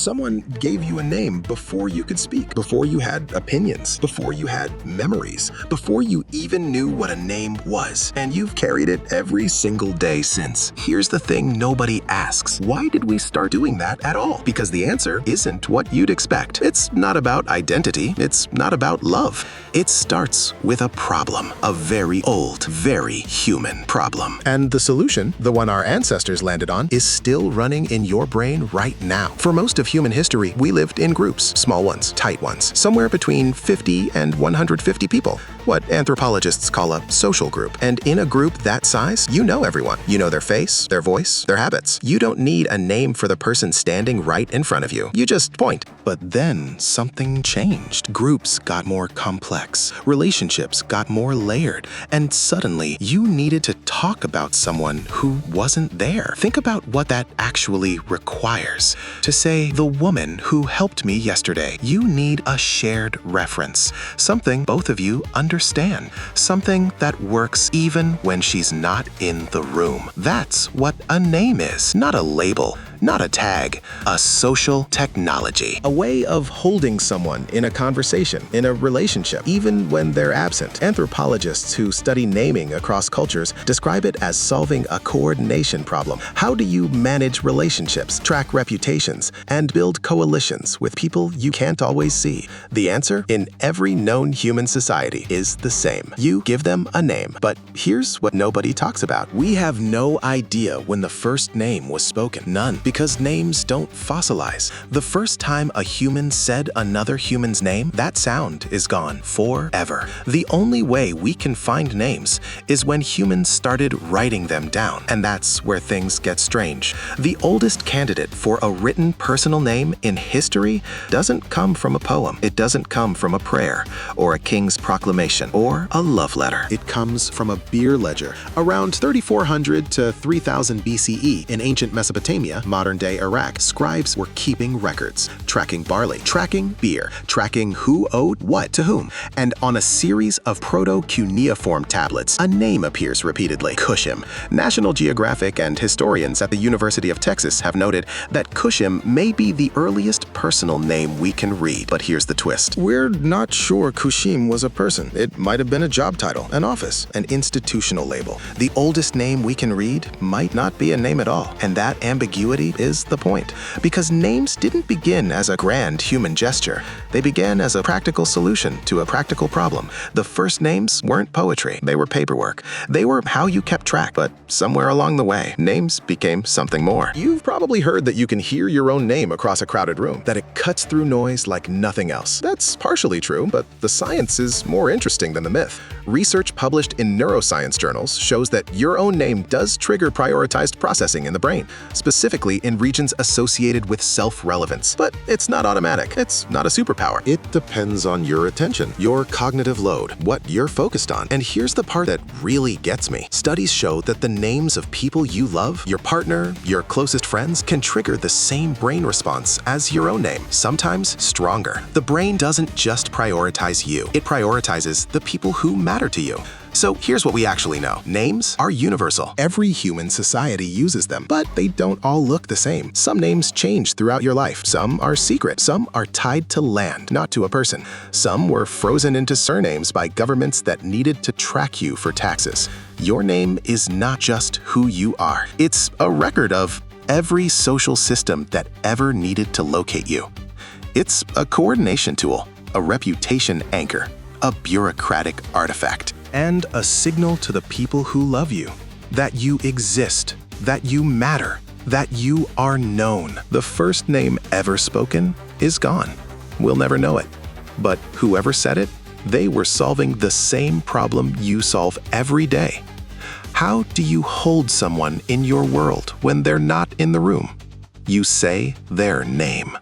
Someone gave you a name before you could speak, before you had opinions, before you had memories, before you even knew what a name was, and you've carried it every single day since. Here's the thing nobody asks. Why did we start doing that at all? Because the answer isn't what you'd expect. It's not about identity. It's not about love. It starts with a problem, a very old, very human problem. And the solution, the one our ancestors landed on, is still running in your brain right now. For most of human history, we lived in groups, small ones, tight ones, somewhere between 50 and 150 people, what anthropologists call a social group. And in a group that size, you know everyone. You know their face, their voice, their habits. You don't need a name for the person standing right in front of you. You just point. But then something changed. Groups got more complex. Relationships got more layered. And suddenly, you needed to talk about someone who wasn't there. Think about what that actually requires. To say, the woman who helped me yesterday, you need a shared reference. Something both of you understand. Something that works even when she's not in the room. That's what a name is. Not a label, not a tag, a social technology. A way of holding someone in a conversation, in a relationship, even when they're absent. Anthropologists who study naming across cultures describe it as solving a coordination problem. How do you manage relationships, track reputations, and build coalitions with people you can't always see? The answer, in every known human society, is the same. You give them a name. But here's what nobody talks about. We have no idea when the first name was spoken. None. Because names don't fossilize. The first time a human said another human's name, that sound is gone forever. The only way we can find names is when humans started writing them down, and that's where things get strange. The oldest candidate for a written personal name in history doesn't come from a poem. It doesn't come from a prayer, or a king's proclamation, or a love letter. It comes from a beer ledger. Around 3400 to 3000 BCE in ancient Mesopotamia, modern-day Iraq, scribes were keeping records, tracking barley, tracking beer, tracking who owed what to whom. And on a series of proto-cuneiform tablets, a name appears repeatedly, Cushim. National Geographic and historians at the University of Texas have noted that Cushim may be the earliest personal name we can read. But here's the twist. We're not sure Cushim was a person. It might have been a job title, an office, an institutional label. The oldest name we can read might not be a name at all. And that ambiguity is the point. Because names didn't begin as a grand human gesture. They began as a practical solution to a practical problem. The first names weren't poetry. They were paperwork. They were how you kept track. But somewhere along the way, names became something more. You've probably heard that you can hear your own name across a crowded room, that it cuts through noise like nothing else. That's partially true, but the science is more interesting than the myth. Research published in neuroscience journals shows that your own name does trigger prioritized processing in the brain, specifically in regions associated with self-relevance. But it's not automatic. It's not a superpower. It depends on your attention, your cognitive load, what you're focused on. And here's the part that really gets me. Studies show that the names of people you love, your partner, your closest friends, can trigger the same brain response as your own name, sometimes stronger. The brain doesn't just prioritize you. It prioritizes the people who matter to you. So here's what we actually know. Names are universal. Every human society uses them, but they don't all look the same. Some names change throughout your life. Some are secret. Some are tied to land, not to a person. Some were frozen into surnames by governments that needed to track you for taxes. Your name is not just who you are. It's a record of every social system that ever needed to locate you. It's a coordination tool, a reputation anchor, a bureaucratic artifact, and a signal to the people who love you that you exist, that you matter, that you are known. The first name ever spoken is gone. We'll never know it. But whoever said it, they were solving the same problem you solve every day. How do you hold someone in your world when they're not in the room? You say their name.